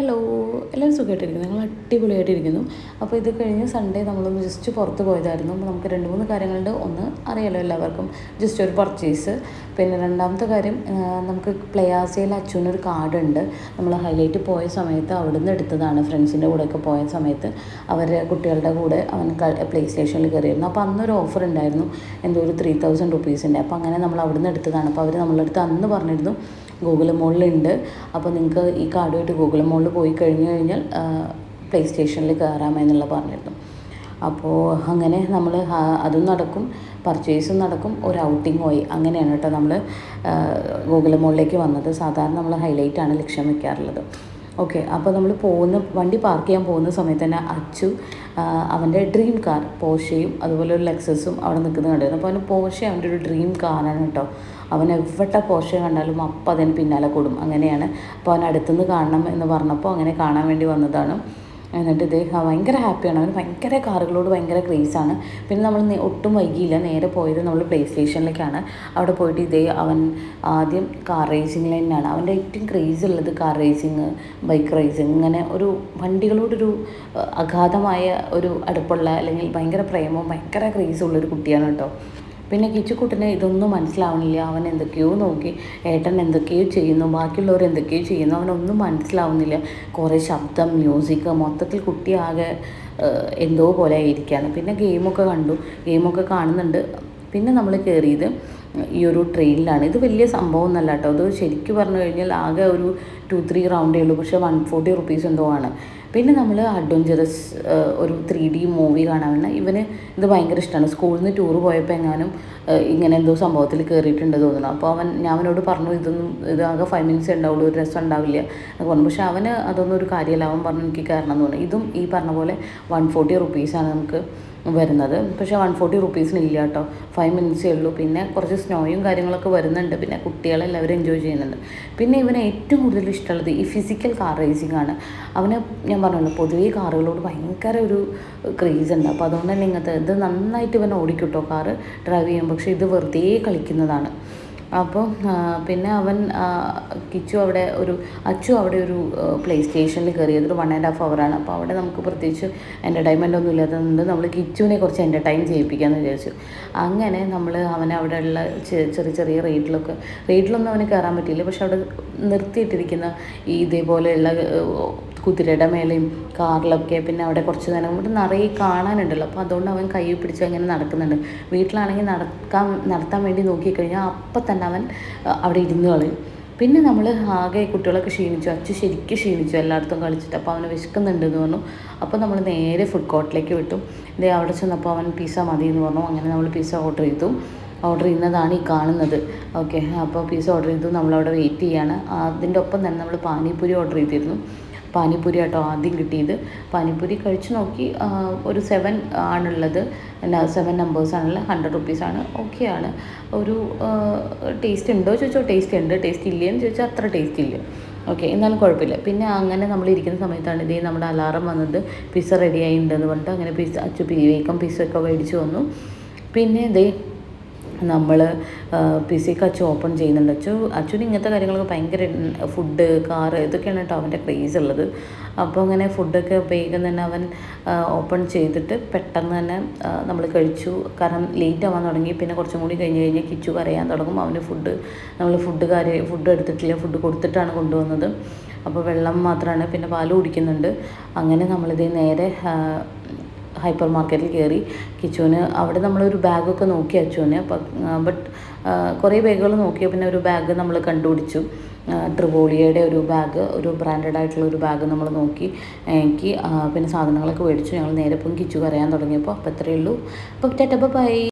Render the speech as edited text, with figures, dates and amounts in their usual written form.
Hello, എല്ലാവരും സുഖമായിട്ടിരിക്കുന്നു. ഞങ്ങൾ അടിപൊളിയായിട്ടിരിക്കുന്നു. അപ്പോൾ ഇത് കഴിഞ്ഞ് സൺഡേ നമ്മളൊന്ന് ജസ്റ്റ് പുറത്ത് പോയതായിരുന്നു. അപ്പോൾ നമുക്ക് 2-3 കാര്യങ്ങളുണ്ട്. ഒന്ന് അറിയാലോ എല്ലാവർക്കും, ജസ്റ്റ് ഒരു പർച്ചേസ്. പിന്നെ രണ്ടാമത്തെ കാര്യം, നമുക്ക് പ്ലയാസയിൽ അച്ഛനൊരു കാർഡുണ്ട്. നമ്മൾ ഹൈലൈറ്റ് പോയ സമയത്ത് അവിടെ നിന്ന് എടുത്തതാണ്. ഫ്രണ്ട്സിൻ്റെ കൂടെയൊക്കെ പോയ സമയത്ത് അവരെ കുട്ടികളുടെ കൂടെ അവൻ പ്ലേ സ്റ്റേഷനിൽ കയറിയിരുന്നു. അപ്പോൾ അന്നൊരു ഓഫർ ഉണ്ടായിരുന്നു, എന്തോ ഒരു 3000 റുപ്പീസിൻ്റെ. അപ്പോൾ അങ്ങനെ നമ്മൾ അവിടെ നിന്ന് എടുത്തതാണ്. അപ്പോൾ അവർ നമ്മളുടെ അടുത്ത് അന്ന് പറഞ്ഞിരുന്നു ഗൂഗിൾ മോളിലുണ്ട്, അപ്പോൾ നിങ്ങൾക്ക് ഈ കാർഡുമായിട്ട് ഗൂഗിൾ മോളിൽ പോയി കഴിഞ്ഞാൽ പ്ലേ സ്റ്റേഷനിൽ കയറാമെന്നുള്ള പറഞ്ഞിരുന്നു. അപ്പോൾ അങ്ങനെ നമ്മൾ അതും നടക്കും, പർച്ചേസും നടക്കും, ഒരു ഔട്ടിങ് പോയി. അങ്ങനെയാണ് കേട്ടോ നമ്മൾ ഗൂഗിൾ മോളിലേക്ക് വന്നത്. സാധാരണ നമ്മൾ ഹൈലൈറ്റാണ് ലക്ഷ്യം വയ്ക്കാറുള്ളത്. ഓക്കെ, അപ്പോൾ നമ്മൾ വണ്ടി പാർക്ക് ചെയ്യാൻ പോകുന്ന സമയത്ത് തന്നെ അച്ചു അവൻ്റെ ഡ്രീം കാർ പോർഷയും അതുപോലെ ഒരു ലെക്സസും അവിടെ നിൽക്കുന്നത് കണ്ടിരുന്നു. അപ്പോൾ അവന് പോർഷെ അവൻ്റെ ഒരു ഡ്രീം കാറാണ് കേട്ടോ. അവൻ എവിടെ പോർഷെ കണ്ടാലും അപ്പം അതിന് പിന്നാലെ കൂടും. അങ്ങനെയാണ്. അപ്പോൾ അവൻ അടുത്തുനിന്ന് കാണണം എന്ന് പറഞ്ഞപ്പോൾ അങ്ങനെ കാണാൻ വേണ്ടി വന്നതാണ്. എന്നിട്ട് ഇത് ഭയങ്കര ഹാപ്പിയാണ്. അവന് ഭയങ്കര കാറുകളോട് ഭയങ്കര ക്രേസാണ്. പിന്നെ നമ്മൾ ഒട്ടും വൈകിയില്ല, നേരെ പോയത് നമ്മൾ പ്ലേ സ്റ്റേഷനിലേക്കാണ്. അവിടെ പോയിട്ട് അവൻ ആദ്യം കാർ റേസിംഗ് തന്നെയാണ് അവൻ്റെ ഏറ്റവും ക്രേസ് ഉള്ളത്. കാർ റേസിങ്, ബൈക്ക് റേസിങ്, ഇങ്ങനെ ഒരു വണ്ടികളോടൊരു അഗാധമായ ഒരു അടുപ്പുള്ള, അല്ലെങ്കിൽ ഭയങ്കര പ്രേമവും ഭയങ്കര ക്രേസുള്ളൊരു കുട്ടിയാണ് കേട്ടോ. പിന്നെ കിച്ചുക്കുട്ടന് ഇതൊന്നും മനസ്സിലാവണില്ല. അവൻ എന്തൊക്കെയോ നോക്കി, ഏട്ടൻ എന്തൊക്കെയോ ചെയ്യുന്നു, ബാക്കിയുള്ളവർ എന്തൊക്കെയോ ചെയ്യുന്നു, അവനൊന്നും മനസ്സിലാവുന്നില്ല. കുറേ ശബ്ദം, മ്യൂസിക്, മൊത്തത്തിൽ കുട്ടി ആകെ എന്തോ പോലെ ആയിരിക്കുകയാണ്. പിന്നെ ഗെയിമൊക്കെ കാണുന്നുണ്ട്. പിന്നെ നമ്മൾ കയറിയത് ഈ ഒരു ട്രെയിനിലാണ്. ഇത് വലിയ സംഭവം ഒന്നല്ല കേട്ടോ. ഇത് ശരിക്കും പറഞ്ഞു കഴിഞ്ഞാൽ ആകെ ഒരു 2-3 റൗണ്ടേ ഉള്ളൂ, പക്ഷേ 140 റുപ്പീസ് എന്തോ ആണ്. പിന്നെ നമ്മൾ അഡ്വഞ്ചറസ് ഒരു 3D മൂവി കാണാൻ ഇവന് ഇത് ഭയങ്കര ഇഷ്ടമാണ്. സ്കൂളിൽ നിന്ന് ടൂർ പോയപ്പോൾ എങ്ങാനും ഇങ്ങനെ എന്തോ സംഭവത്തിൽ കയറിയിട്ടുണ്ട് തോന്നുന്നു. അപ്പോൾ ഞാൻ അവനോട് പറഞ്ഞു ഇത് ആകെ 5 മിനിറ്റ്സ് ഉണ്ടാവുള്ളൂ, ഒരു രസം ഉണ്ടാവില്ല എന്ന് പറഞ്ഞു. പക്ഷേ അവന് അതൊന്നും ഒരു കാര്യമല്ല. അവൻ പറഞ്ഞു എനിക്ക് കയറണം എന്ന് പറഞ്ഞു. ഇതും ഈ പറഞ്ഞ പോലെ 140 റുപ്പീസാണ് നമുക്ക് വരുന്നത്. പക്ഷേ 140 റുപ്പീസിന് ഇല്ല കേട്ടോ, 5 മിനിറ്റ്സേ ഉള്ളൂ. പിന്നെ കുറച്ച് സ്നോയും കാര്യങ്ങളൊക്കെ വരുന്നുണ്ട്. പിന്നെ കുട്ടികളെല്ലാവരും എൻജോയ് ചെയ്യുന്നുണ്ട്. പിന്നെ ഇവന് ഏറ്റവും കൂടുതൽ ഇഷ്ടമുള്ളത് ഈ ഫിസിക്കൽ കാർ റേസിംഗ് ആണ്. അവന് ഞാൻ പറഞ്ഞല്ലോ, പൊതുവേ കാറുകളോട് ഭയങ്കര ഒരു ക്രേസ് ഉണ്ട്. അപ്പോൾ അതുകൊണ്ട് തന്നെ ഇത് നന്നായിട്ട് ഇവൻ ഓടിക്കും കേട്ടോ കാറ് ഡ്രൈവ് ചെയ്യും. പക്ഷേ ഇത് വെറുതെ കളിക്കുന്നതാണ്. അപ്പോൾ പിന്നെ അച്ചു അവിടെ ഒരു പ്ലേ സ്റ്റേഷനിൽ കയറിയത് ഒരു 1.5 ഹവറാണ്. അപ്പോൾ അവിടെ നമുക്ക് പ്രത്യേകിച്ച് എൻ്റർടൈൻമെൻ്റ് ഒന്നും ഇല്ലാത്തതുകൊണ്ട് നമ്മൾ കിച്ചുവിനെ കുറച്ച് എൻ്റർടൈൻ ചെയ്യിപ്പിക്കാമെന്ന് വിചാരിച്ചു. അങ്ങനെ നമ്മൾ അവിടെയുള്ള ചെറിയ റേറ്റിലൊന്നും അവന് കയറാൻ പറ്റിയില്ല. പക്ഷെ അവിടെ നിർത്തിയിട്ടിരിക്കുന്ന ഇതേപോലെയുള്ള കുതിരയുടെ മേലെയും കാറിലൊക്കെ, പിന്നെ അവിടെ കുറച്ച് നേരം ഇവിടെ നിറയെ കാണാനുണ്ടല്ലോ. അപ്പോൾ അതുകൊണ്ട് അവൻ കൈ പിടിച്ച് അങ്ങനെ നടക്കുന്നുണ്ട്. വീട്ടിലാണെങ്കിൽ നടത്താൻ വേണ്ടി നോക്കിക്കഴിഞ്ഞാൽ അപ്പം തന്നെ അവൻ അവിടെ ഇരുന്ന് കളയും. പിന്നെ നമ്മൾ ആകെ കുട്ടികളൊക്കെ ക്ഷീണിച്ചു, അച്ചു ശരിക്കും ക്ഷീണിച്ചു എല്ലായിടത്തും കളിച്ചിട്ട്. അപ്പോൾ അവന് വിശക്കുന്നുണ്ടെന്ന് പറഞ്ഞു. അപ്പോൾ നമ്മൾ നേരെ ഫുഡ് കോർട്ടിലേക്ക് വിട്ടു. അവിടെ ചെന്നപ്പോൾ അവൻ പിസ്സ മതി എന്ന് പറഞ്ഞു. അങ്ങനെ നമ്മൾ പിസ്സ ഓർഡർ ചെയ്യുന്നതാണ് ഈ കാണുന്നത്. ഓക്കെ, അപ്പോൾ പിസ്സ ഓർഡർ ചെയ്തു. നമ്മളവിടെ വെയിറ്റ് ചെയ്യാണ്. അതിൻ്റെ ഒപ്പം തന്നെ നമ്മൾ പാനിപൂരി ഓർഡർ ചെയ്തിരുന്നു. പാനിപ്പൂരി കേട്ടോ ആദ്യം കിട്ടിയത്. പാനിപ്പൂരി കഴിച്ച് നോക്കി. ഒരു 7 ആണുള്ളത്, 7 നമ്പേഴ്സാണുള്ളത്, 100 റുപ്പീസാണ്. ഓക്കെയാണ്. ഒരു ടേസ്റ്റ് ഉണ്ടോ ചോദിച്ചാൽ ടേസ്റ്റ് ഉണ്ട്, ടേസ്റ്റ് ഇല്ലയെന്ന് ചോദിച്ചാൽ അത്ര ടേസ്റ്റ് ഇല്ല. ഓക്കെ, എന്നാലും കുഴപ്പമില്ല. പിന്നെ അങ്ങനെ നമ്മളിരിക്കുന്ന സമയത്താണ് നമ്മുടെ അലാറം വന്നത്. പിസ്സ റെഡി ആയിട്ടുണ്ടെന്ന് പറഞ്ഞിട്ട് അങ്ങനെ അച്ചു വേഗം പിസ്സയൊക്കെ മേടിച്ച് വന്നു. പിന്നെ നമ്മൾ പിസയ്ക്ക് അച്ചു ഓപ്പൺ ചെയ്യുന്നുണ്ട്. അച്ചുവിന് ഇങ്ങനത്തെ കാര്യങ്ങളൊക്കെ ഭയങ്കര ഫുഡ്, കാറ്, ഇതൊക്കെയാണ് കേട്ടോ അവൻ്റെ ക്രേസ് ഉള്ളത്. അപ്പോൾ അങ്ങനെ ഫുഡൊക്കെ വേഗം തന്നെ അവൻ ഓപ്പൺ ചെയ്തിട്ട് പെട്ടെന്ന് തന്നെ നമ്മൾ കഴിച്ചു. കാരണം ലേറ്റ് ആവാൻ തുടങ്ങി. പിന്നെ കുറച്ചും കൂടി കഴിഞ്ഞ് കിച്ചു കരയാൻ തുടങ്ങും. അവന് ഫുഡ് എടുത്തിട്ടില്ല, ഫുഡ് കൊടുത്തിട്ടാണ് കൊണ്ടുവന്നത്. അപ്പോൾ വെള്ളം മാത്രമാണ്, പിന്നെ പാല് കുടിക്കുന്നുണ്ട്. അങ്ങനെ നേരെ ഹൈപ്പർ മാർക്കറ്റിൽ കയറി. കിച്ചുവിന് അവിടെ നമ്മളൊരു ബാഗൊക്കെ നോക്കി അച്ചുവിന്. ബട്ട് കുറേ ബാഗുകൾ നോക്കിയ പിന്നെ ഒരു ബാഗ് നമ്മൾ കണ്ടുപിടിച്ചു. ട്രിവോളിയയുടെ ഒരു ബാഗ്, ഒരു ബ്രാൻഡഡ് ആയിട്ടുള്ള ഒരു ബാഗ് നമ്മൾ നോക്കി. പിന്നെ സാധനങ്ങളൊക്കെ മേടിച്ചു. ഞങ്ങൾ നേരെ ഇപ്പം കിച്ചു കരയാൻ തുടങ്ങിയപ്പോൾ. അപ്പോൾ അത്രയേ ഉള്ളൂ. അപ്പോൾ ടാറ്റ ബൈ.